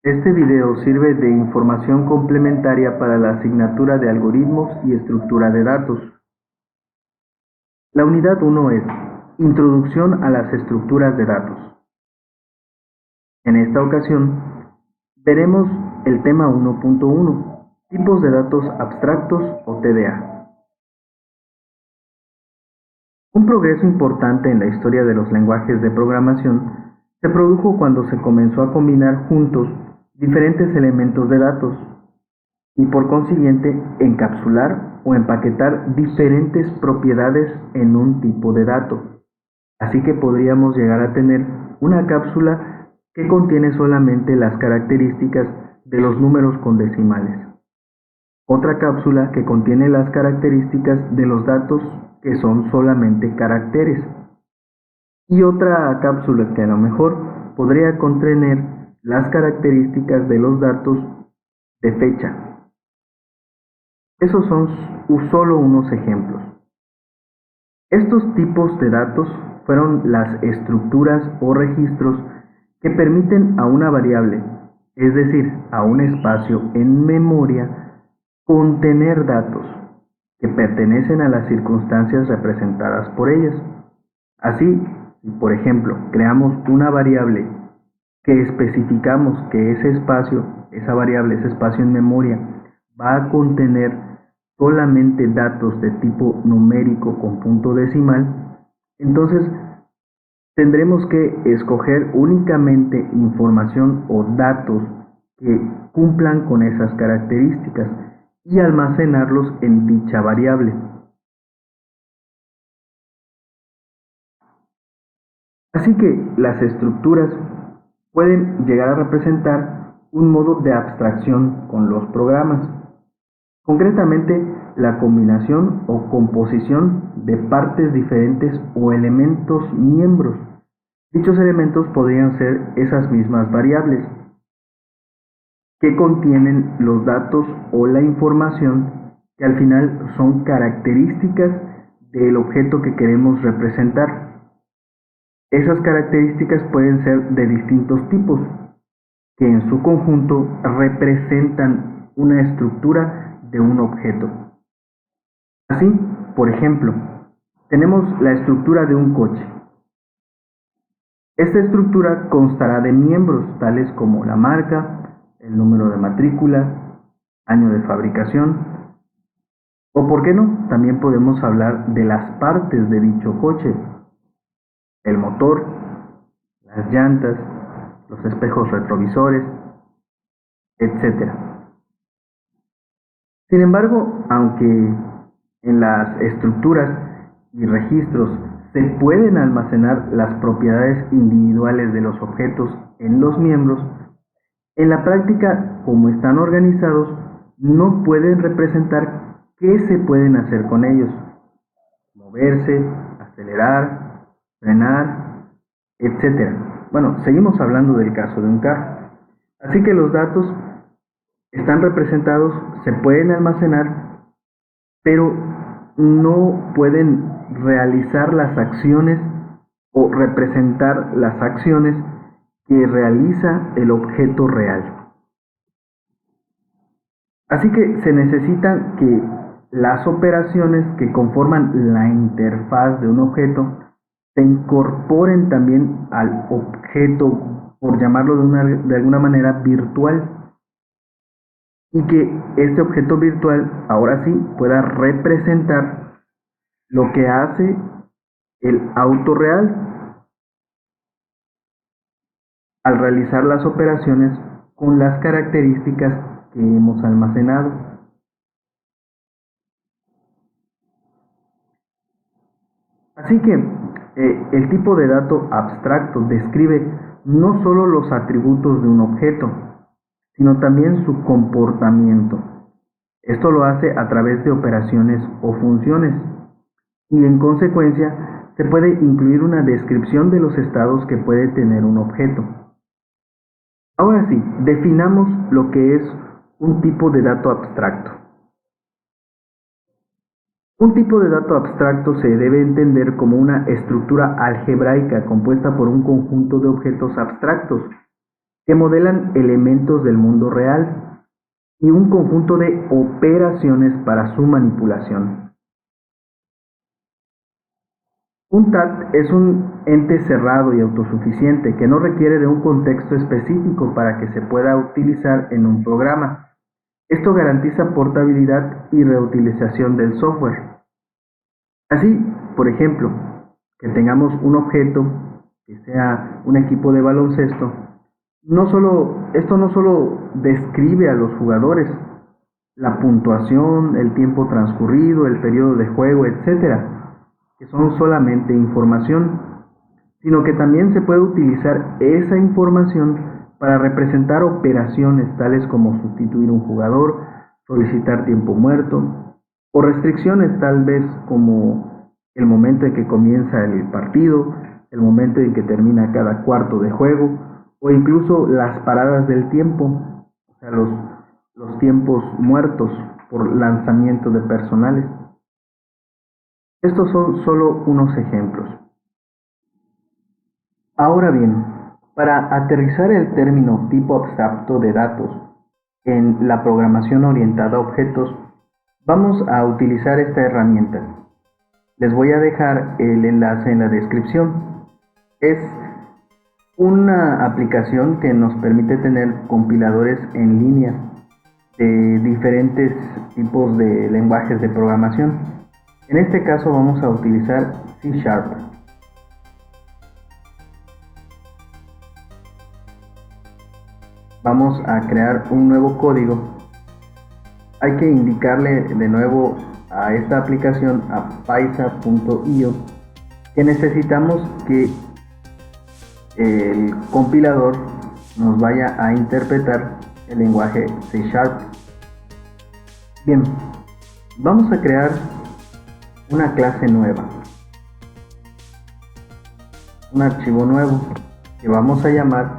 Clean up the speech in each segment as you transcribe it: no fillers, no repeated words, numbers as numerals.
Este video sirve de información complementaria para la asignatura de algoritmos y estructura de datos. La unidad 1 es Introducción a las estructuras de datos. En esta ocasión, veremos el tema 1.1, tipos de datos abstractos o TDA. Un progreso importante en la historia de los lenguajes de programación se produjo cuando se comenzó a combinar juntos diferentes elementos de datos y por consiguiente encapsular o empaquetar diferentes propiedades en un tipo de dato. Así que podríamos llegar a tener una cápsula que contiene solamente las características de los números con decimales, otra cápsula que contiene las características de los datos que son solamente caracteres, y otra cápsula que a lo mejor podría contener las características de los datos de fecha. Esos son solo unos ejemplos. Estos tipos de datos fueron las estructuras o registros que permiten a una variable, es decir, a un espacio en memoria, contener datos que pertenecen a las circunstancias representadas por ellas. Así, si por ejemplo creamos una variable que especificamos que ese espacio, esa variable, ese espacio en memoria, va a contener solamente datos de tipo numérico con punto decimal, entonces tendremos que escoger únicamente información o datos que cumplan con esas características y almacenarlos en dicha variable. Así que las estructuras pueden llegar a representar un modo de abstracción con los programas, concretamente la combinación o composición de partes diferentes o elementos miembros. Dichos elementos podrían ser esas mismas variables que contienen los datos o la información que al final son características del objeto que queremos representar. Esas características pueden ser de distintos tipos, que en su conjunto representan una estructura de un objeto. Así, por ejemplo, tenemos la estructura de un coche. Esta estructura constará de miembros tales como la marca, el número de matrícula, año de fabricación, o por qué no, también podemos hablar de las partes de dicho coche: el motor, las llantas, los espejos retrovisores, etc. Sin embargo, aunque en las estructuras y registros se pueden almacenar las propiedades individuales de los objetos en los miembros, en la práctica, como están organizados, no pueden representar qué se pueden hacer con ellos: moverse, acelerar, frenar, etc. Bueno, seguimos hablando del caso de un carro. Así que los datos están representados, se pueden almacenar, pero no pueden realizar las acciones o representar las acciones que realiza el objeto real. Así que se necesitan que las operaciones que conforman la interfaz de un objeto se incorporen también al objeto, por llamarlo de alguna manera, virtual, y que este objeto virtual ahora sí pueda representar lo que hace el auto real al realizar las operaciones con las características que hemos almacenado. Así que el tipo de dato abstracto describe no solo los atributos de un objeto, sino también su comportamiento. Esto lo hace a través de operaciones o funciones, y en consecuencia se puede incluir una descripción de los estados que puede tener un objeto. Ahora sí, definamos lo que es un tipo de dato abstracto. Un tipo de dato abstracto se debe entender como una estructura algebraica compuesta por un conjunto de objetos abstractos que modelan elementos del mundo real y un conjunto de operaciones para su manipulación. Un TAT es un ente cerrado y autosuficiente que no requiere de un contexto específico para que se pueda utilizar en un programa. Esto garantiza portabilidad y reutilización del software. Así, por ejemplo, que tengamos un objeto que sea un equipo de baloncesto, esto no solo describe a los jugadores, la puntuación, el tiempo transcurrido, el periodo de juego, etcétera, que son solamente información, sino que también se puede utilizar esa información para representar operaciones tales como sustituir un jugador, solicitar tiempo muerto, o restricciones tal vez como el momento en que comienza el partido, el momento en que termina cada cuarto de juego, o incluso las paradas del tiempo, o sea, los tiempos muertos por lanzamiento de personales. Estos son solo unos ejemplos. Ahora bien, para aterrizar el término tipo abstracto de datos en la programación orientada a objetos, vamos a utilizar esta herramienta. Les voy a dejar el enlace en la descripción. Es una aplicación que nos permite tener compiladores en línea de diferentes tipos de lenguajes de programación. En este caso vamos a utilizar C#. Vamos a crear un nuevo código. Hay que indicarle de nuevo a esta aplicación, a paisa.io, que necesitamos que el compilador nos vaya a interpretar el lenguaje C#. Bien, vamos a crear una clase nueva, un archivo nuevo que vamos a llamar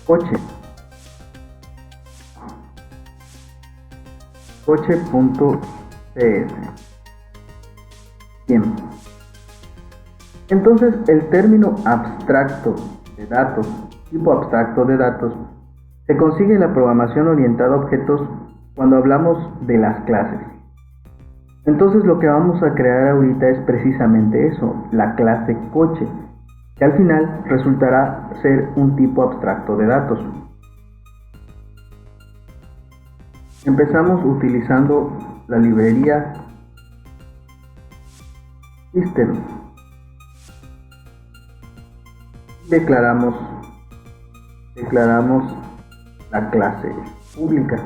coche. Coche.cs. Bien. Entonces el término abstracto de datos, tipo abstracto de datos, se consigue en la programación orientada a objetos cuando hablamos de las clases. Entonces lo que vamos a crear ahorita es precisamente eso, la clase coche, que al final resultará ser un tipo abstracto de datos. Empezamos utilizando la librería System. Declaramos la clase pública,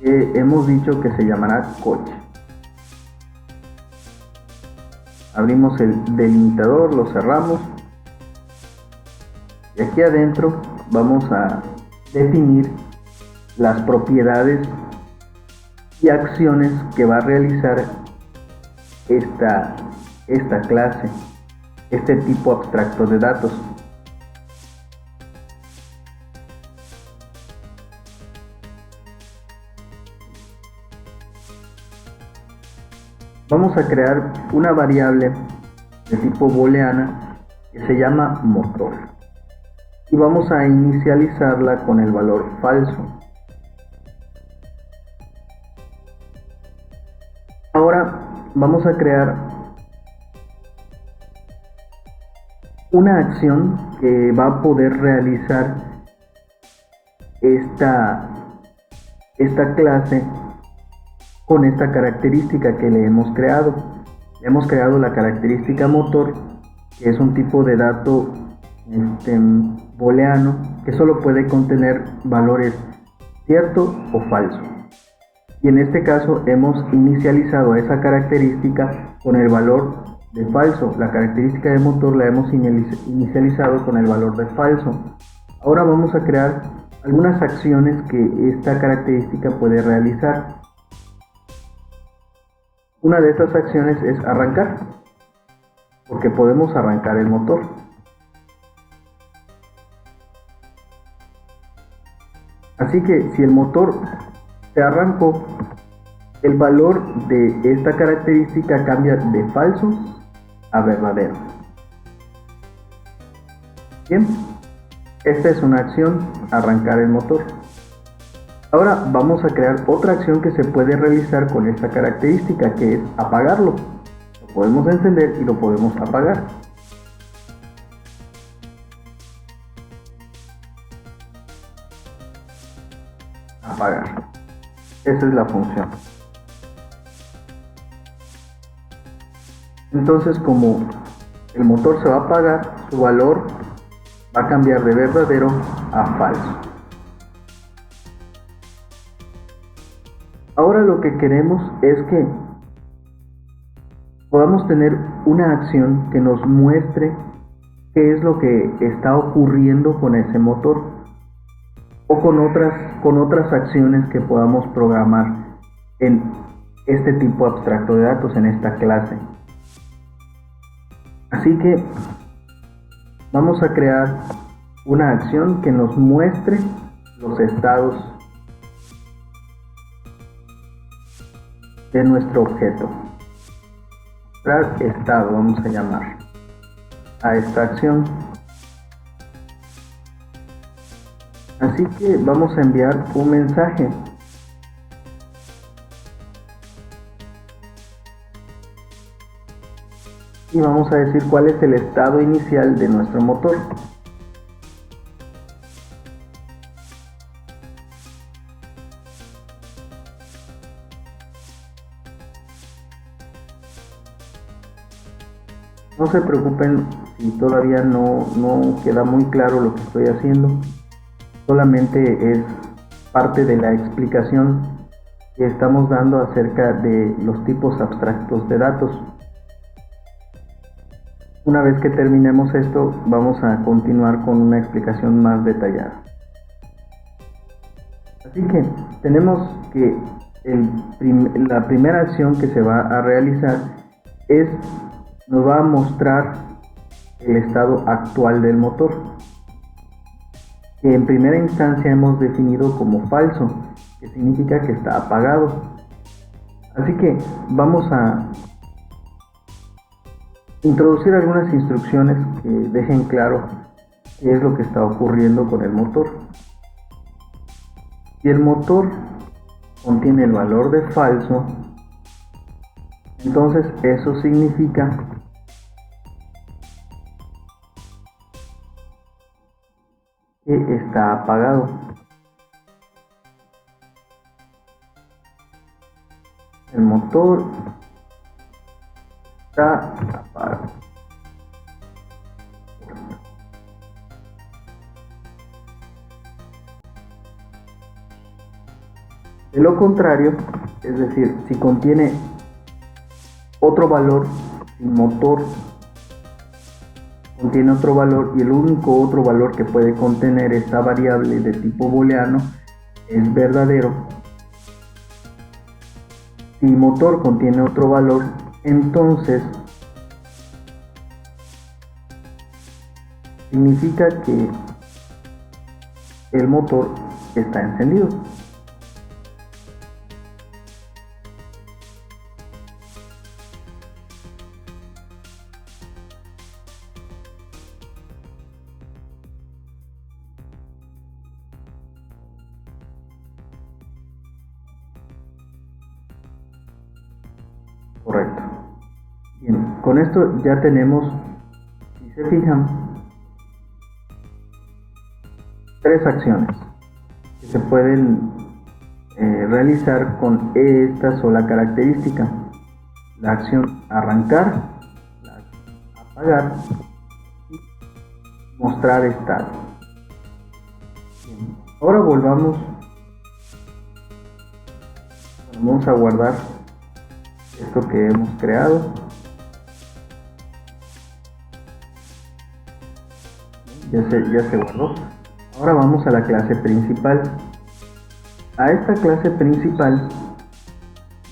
que hemos dicho que se llamará coche. Abrimos el delimitador, lo cerramos y aquí adentro vamos a definir las propiedades y acciones que va a realizar esta clase, este tipo abstracto de datos. Vamos a crear una variable de tipo booleana que se llama motor y vamos a inicializarla con el valor falso. Ahora vamos a crear una acción que va a poder realizar esta clase con esta característica que le hemos creado. Le hemos creado la característica motor, que es un tipo de dato booleano que solo puede contener valores cierto o falso. Y en este caso hemos inicializado esa característica con el valor de falso. La característica de motor la hemos inicializado con el valor de falso. Ahora vamos a crear algunas acciones que esta característica puede realizar. Una de estas acciones es arrancar, porque podemos arrancar el motor. Así que si el motor se arrancó, el valor de esta característica cambia de falso a verdadero. Bien, esta es una acción, arrancar el motor. Ahora vamos a crear otra acción que se puede realizar con esta característica, que es apagarlo. Lo podemos encender y lo podemos apagar. Apagar. Esa es la función. Entonces, como el motor se va a apagar, su valor va a cambiar de verdadero a falso. Ahora lo que queremos es que podamos tener una acción que nos muestre qué es lo que está ocurriendo con ese motor, o con otras acciones que podamos programar en este tipo abstracto de datos, en esta clase. Así que vamos a crear una acción que nos muestre los estados de nuestro objeto. Mostrar estado, vamos a llamar a esta acción. Así que vamos a enviar un mensaje. Y vamos a decir cuál es el estado inicial de nuestro motor. No se preocupen si todavía no queda muy claro lo que estoy haciendo. Solamente es parte de la explicación que estamos dando acerca de los tipos abstractos de datos. Una vez que terminemos esto, vamos a continuar con una explicación más detallada. Así que tenemos que la primera acción que se va a realizar nos va a mostrar el estado actual del motor, que en primera instancia hemos definido como falso, que significa que está apagado. Así que vamos a introducir algunas instrucciones que dejen claro qué es lo que está ocurriendo con el motor. Si el motor contiene el valor de falso, entonces eso significa que está apagado. El motor está apagado. De lo contrario, es decir, si contiene otro valor, si el motor contiene otro valor y el único otro valor que puede contener esta variable de tipo booleano es verdadero. Si el motor contiene otro valor, entonces significa que el motor está encendido. Correcto. Bien, con esto ya tenemos, si se fijan, tres acciones que se pueden realizar con esta sola característica: la acción arrancar, la acción apagar y mostrar estado. Bien, ahora vamos a guardar esto que hemos creado. Ya se guardó. Ahora vamos a la clase principal. A esta clase principal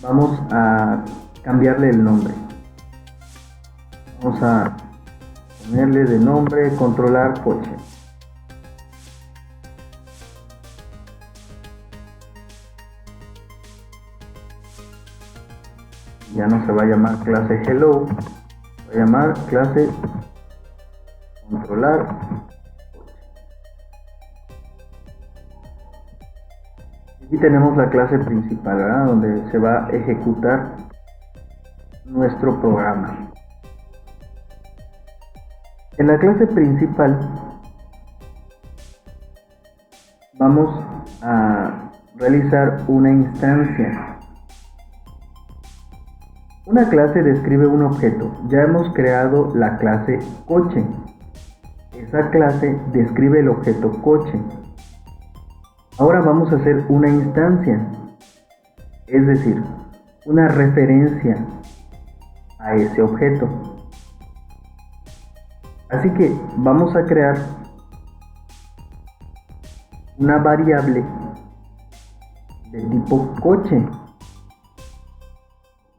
vamos a cambiarle el nombre. Vamos a ponerle de nombre controlar coche. Ya no se va a llamar clase hello, va a llamar clase controlar Aquí tenemos la clase principal, ¿verdad? Donde se va a ejecutar nuestro programa. En la clase principal vamos a realizar una instancia. Una clase describe un objeto. Ya hemos creado la clase coche. Esa clase describe el objeto coche. Ahora vamos a hacer una instancia, es decir, una referencia a ese objeto. Así que vamos a crear una variable de tipo coche,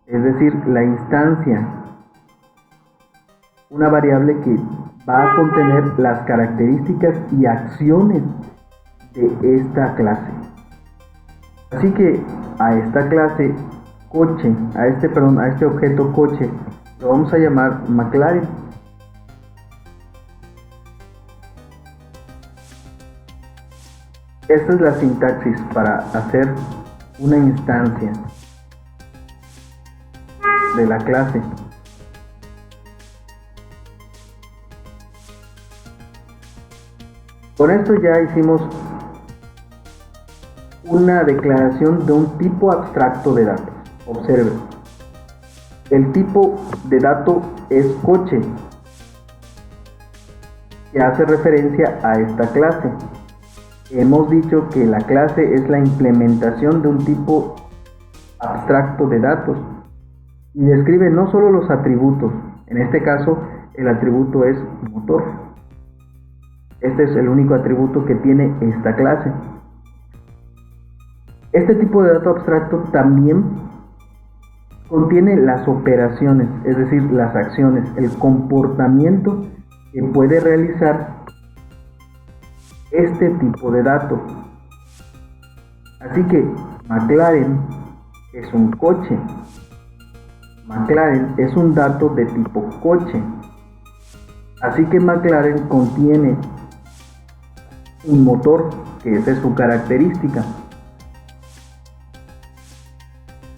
es decir, la instancia, una variable que va a contener las características y acciones de esta clase. Así que a esta clase coche, a este objeto coche, lo vamos a llamar McLaren. Esta es la sintaxis para hacer una instancia de la clase. Con esto ya hicimos una declaración de un tipo abstracto de datos. Observe, el tipo de dato es coche, que hace referencia a esta clase. Hemos dicho que la clase es la implementación de un tipo abstracto de datos y describe no solo los atributos, en este caso el atributo es motor. Este es el único atributo que tiene esta clase. Este tipo de dato abstracto también contiene las operaciones, es decir, las acciones, el comportamiento que puede realizar este tipo de dato. Así que McLaren es un coche. McLaren es un dato de tipo coche. Así que McLaren contiene un motor, que esa es su característica.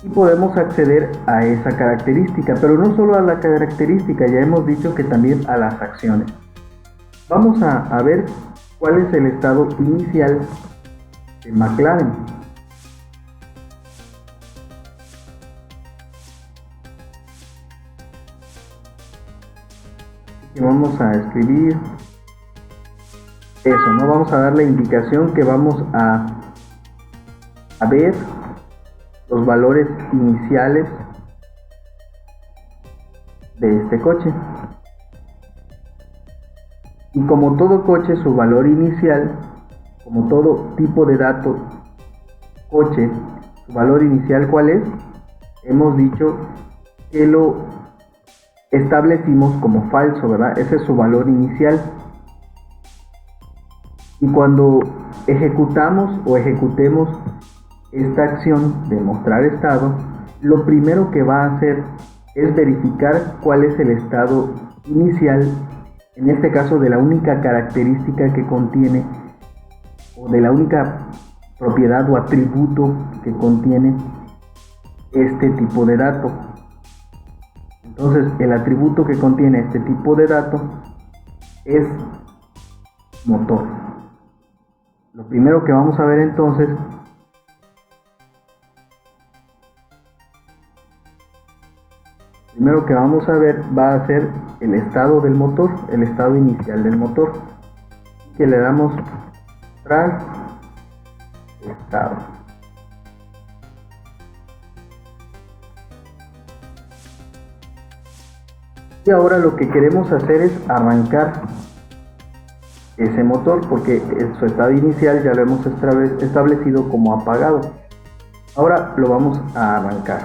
Y podemos acceder a esa característica, pero no solo a la característica, ya hemos dicho que también a las acciones. Vamos a ver cuál es el estado inicial de McLaren. Y vamos a escribir eso, ¿no? Vamos a dar la indicación que vamos a ver los valores iniciales de este coche. Y como todo coche, su valor inicial, como todo tipo de dato coche, su valor inicial, ¿cuál es? Hemos dicho que lo establecimos como falso, ¿verdad? Ese es su valor inicial. Y cuando ejecutamos o ejecutemos esta acción de mostrar estado, lo primero que va a hacer es verificar cuál es el estado inicial, en este caso de la única característica que contiene, o de la única propiedad o atributo que contiene este tipo de dato. Entonces, el atributo que contiene este tipo de dato es motor. Lo primero que vamos a ver entonces va a ser el estado del motor, el estado inicial del motor, que le damos tras estado. Y ahora lo que queremos hacer es arrancar ese motor, porque su estado inicial ya lo hemos establecido como apagado. Ahora lo vamos a arrancar.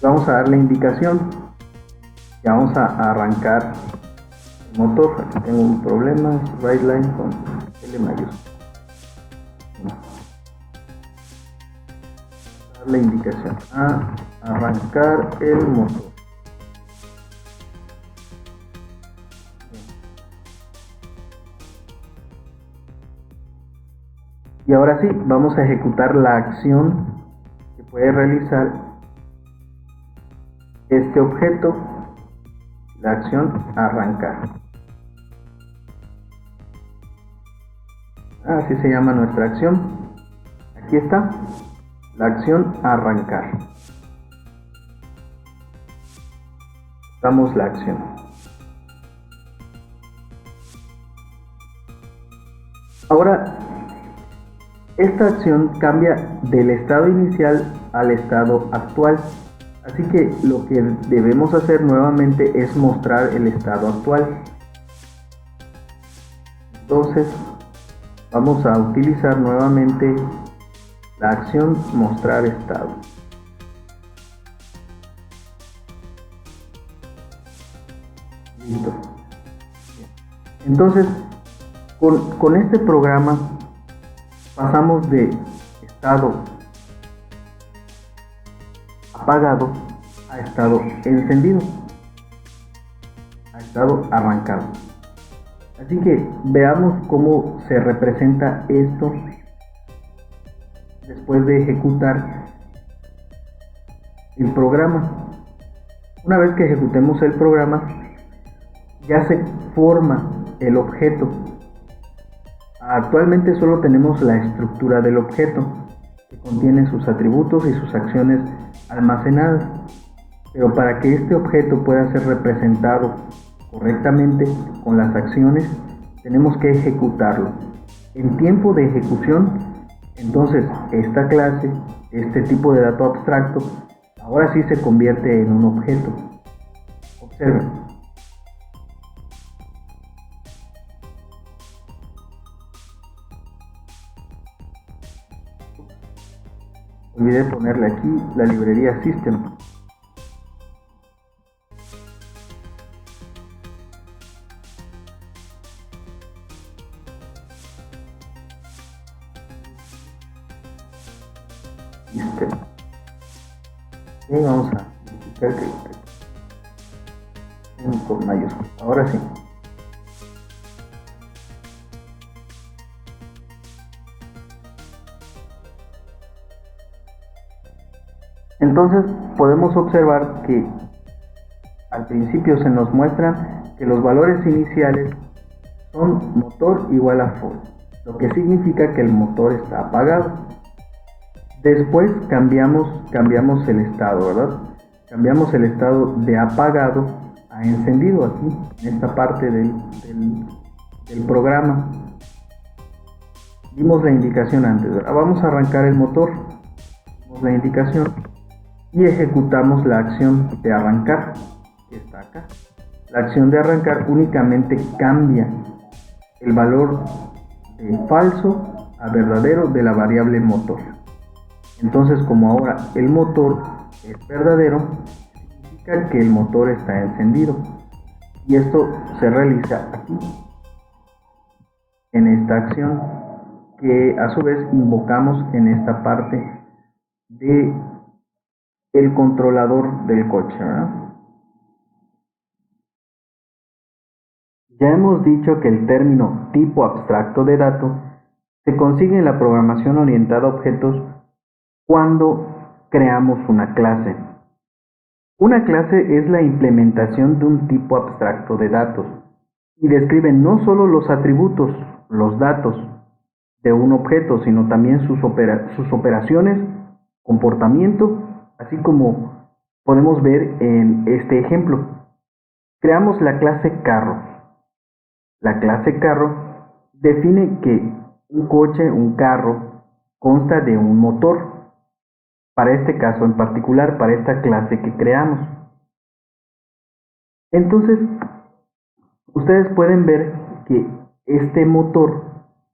Vamos a dar la indicación. Ya vamos a arrancar el motor. Aquí tengo un problema, write line con L mayúscula. Dar la indicación a arrancar el motor. Y ahora sí, vamos a ejecutar la acción que puede realizar este objeto, la acción arrancar. Así se llama nuestra acción. Aquí está, la acción arrancar. Damos la acción. Ahora, esta acción cambia del estado inicial al estado actual. Así que lo que debemos hacer nuevamente es mostrar el estado actual. Entonces, vamos a utilizar nuevamente la acción mostrar estado. Listo. Entonces, con este programa pasamos de estado apagado a estado encendido, a estado arrancado. Así que veamos cómo se representa esto después de ejecutar el programa. Una vez que ejecutemos el programa, ya se forma el objeto. Actualmente solo tenemos la estructura del objeto, que contiene sus atributos y sus acciones almacenadas. Pero para que este objeto pueda ser representado correctamente con las acciones, tenemos que ejecutarlo. En tiempo de ejecución, entonces esta clase, este tipo de dato abstracto, ahora sí se convierte en un objeto. Observen. Olvidé ponerle aquí la librería System. Y vamos a verificar que con mayúsculas. Ahora sí. Entonces podemos observar que al principio se nos muestran que los valores iniciales son motor igual a full, lo que significa que el motor está apagado. Después cambiamos el estado, ¿verdad? Cambiamos el estado de apagado a encendido aquí, en esta parte del programa. Dimos la indicación antes, ¿verdad? Vamos a arrancar el motor. Dimos la indicación y ejecutamos la acción de arrancar, que está acá. La acción de arrancar únicamente cambia el valor de falso a verdadero de la variable motor. Entonces, como ahora el motor es verdadero, significa que el motor está encendido. Y esto se realiza aquí, en esta acción, que a su vez invocamos en esta parte de el controlador del coche, ¿verdad? Ya hemos dicho que el término tipo abstracto de dato se consigue en la programación orientada a objetos cuando creamos una clase. Una clase es la implementación de un tipo abstracto de datos y describe no solo los atributos, los datos de un objeto, sino también sus operaciones, comportamiento, así como podemos ver en este ejemplo. Creamos la clase carro. La clase carro define que un coche, un carro, consta de un motor. Para este caso en particular, para esta clase que creamos. Entonces, ustedes pueden ver que este motor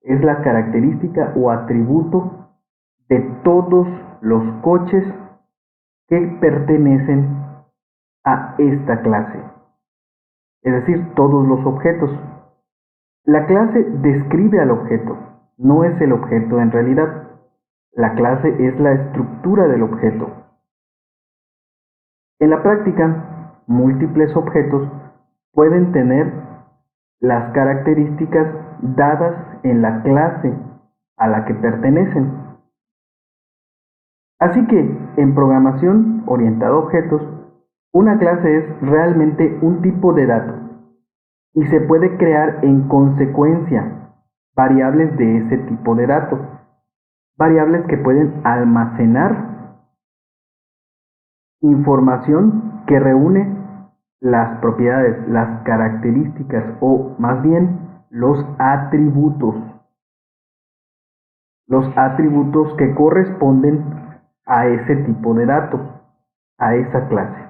es la característica o atributo de todos los coches que pertenecen a esta clase. Es decir, todos los objetos. La clase describe al objeto, no es el objeto en realidad. La clase es la estructura del objeto. En la práctica, múltiples objetos pueden tener las características dadas en la clase a la que pertenecen. Así que en programación orientada a objetos, una clase es realmente un tipo de dato y se puede crear en consecuencia variables de ese tipo de dato, variables que pueden almacenar información que reúne las propiedades, las características o más bien los atributos que corresponden a ese tipo de dato, a esa clase.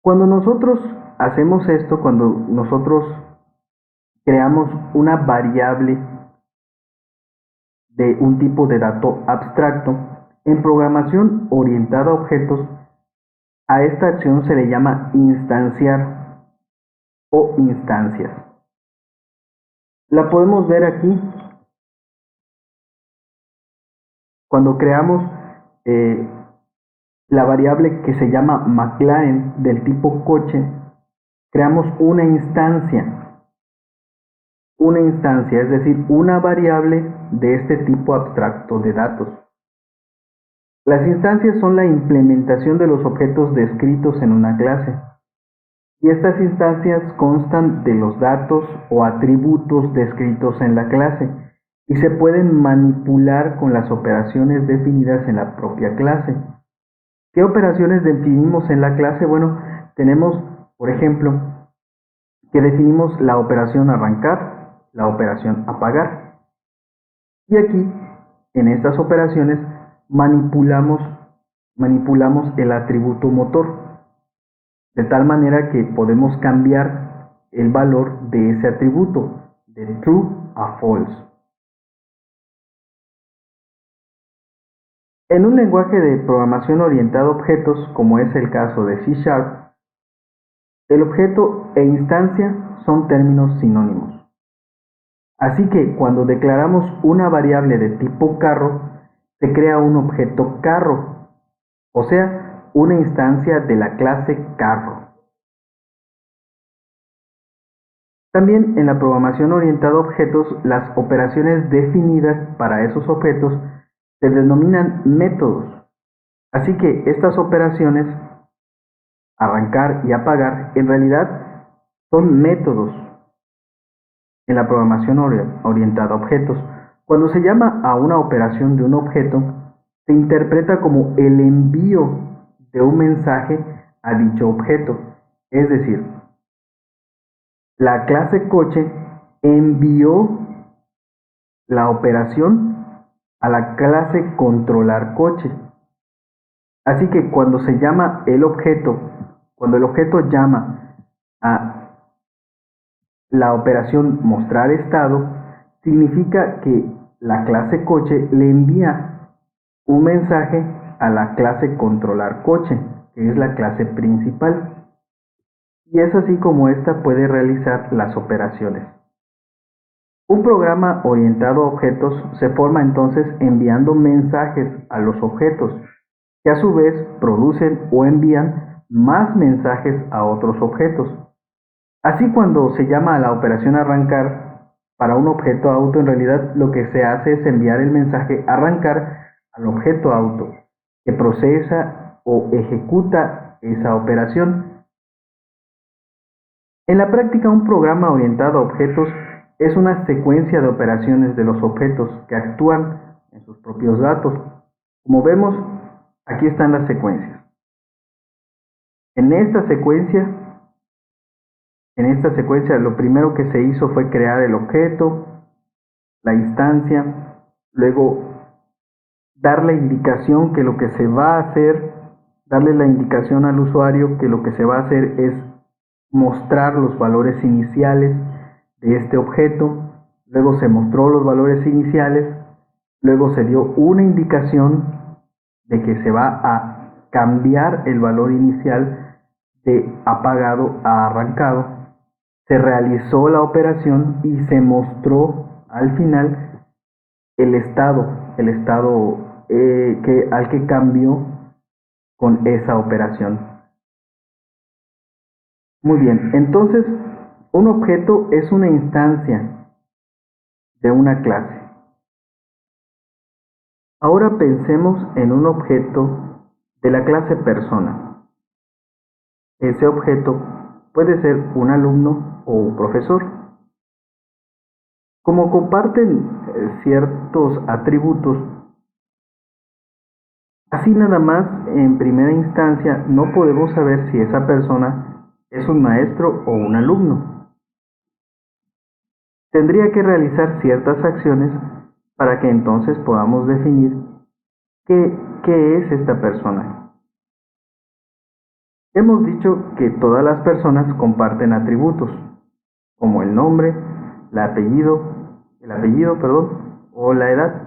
Cuando nosotros hacemos esto, cuando nosotros creamos una variable de un tipo de dato abstracto, en programación orientada a objetos, a esta acción se le llama instanciar o instancias. La podemos ver aquí cuando creamos la variable que se llama McLaren del tipo coche, creamos una instancia, es decir, una variable de este tipo abstracto de datos. Las instancias son la implementación de los objetos descritos en una clase, y estas instancias constan de los datos o atributos descritos en la clase, y se pueden manipular con las operaciones definidas en la propia clase. ¿Qué operaciones definimos en la clase? Bueno, tenemos, por ejemplo, que definimos la operación arrancar, la operación apagar. Y aquí, en estas operaciones, manipulamos el atributo motor, de tal manera que podemos cambiar el valor de ese atributo, de true a false. En un lenguaje de programación orientado a objetos, como es el caso de C#, el objeto e instancia son términos sinónimos. Así que cuando declaramos una variable de tipo carro, se crea un objeto carro, o sea, una instancia de la clase carro. También en la programación orientada a objetos, las operaciones definidas para esos objetos se denominan métodos. Así que estas operaciones, arrancar y apagar, en realidad son métodos en la programación orientada a objetos. Cuando se llama a una operación de un objeto, se interpreta como el envío de un mensaje a dicho objeto. Es decir, la clase coche envió la operación a la clase controlar coche. Así que cuando se llama el objeto, cuando el objeto llama a la operación mostrar estado, significa que la clase coche le envía un mensaje a la clase controlar coche, que es la clase principal. Y es así como ésta puede realizar las operaciones. Un programa orientado a objetos se forma entonces enviando mensajes a los objetos, que a su vez producen o envían más mensajes a otros objetos. Así, cuando se llama a la operación arrancar para un objeto auto, en realidad lo que se hace es enviar el mensaje arrancar al objeto auto, que procesa o ejecuta esa operación. En la práctica, un programa orientado a objetos es una secuencia de operaciones de los objetos que actúan en sus propios datos. Como vemos, aquí están las secuencias. En esta secuencia, lo primero que se hizo fue crear el objeto, la instancia, luego dar la indicación que lo que se va a hacer, darle la indicación al usuario que lo que se va a hacer es mostrar los valores iniciales de este objeto, luego se mostró los valores iniciales, luego se dio una indicación de que se va a cambiar el valor inicial de apagado a arrancado, se realizó la operación y se mostró al final el estado al que cambió con esa operación. Muy bien, entonces un objeto es una instancia de una clase. Ahora pensemos en un objeto de la clase persona. Ese objeto puede ser un alumno o un profesor. Como comparten ciertos atributos, así nada más en primera instancia no podemos saber si esa persona es un maestro o un alumno. Tendría que realizar ciertas acciones para que entonces podamos definir qué es esta persona. Hemos dicho que todas las personas comparten atributos, como el nombre, el apellido, o la edad.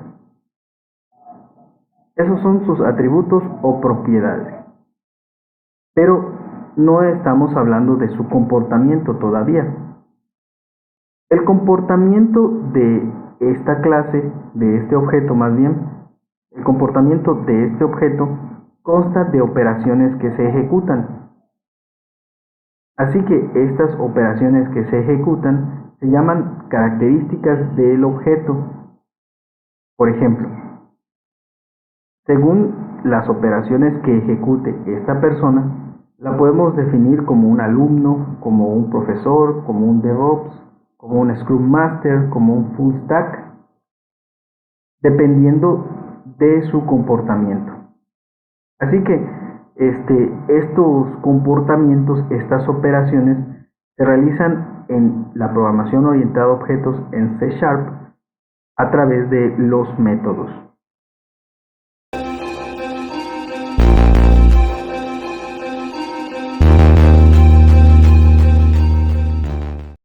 Esos son sus atributos o propiedades. Pero no estamos hablando de su comportamiento todavía. El comportamiento de esta clase, de este objeto más bien, el comportamiento de este objeto consta de operaciones que se ejecutan. Así que estas operaciones que se ejecutan se llaman características del objeto. Por ejemplo, según las operaciones que ejecute esta persona, la podemos definir como un alumno, como un profesor, como un DevOps, como un Scrum Master, como un Full Stack, dependiendo de su comportamiento. Así que estos comportamientos, estas operaciones, se realizan en la programación orientada a objetos en C# a través de los métodos.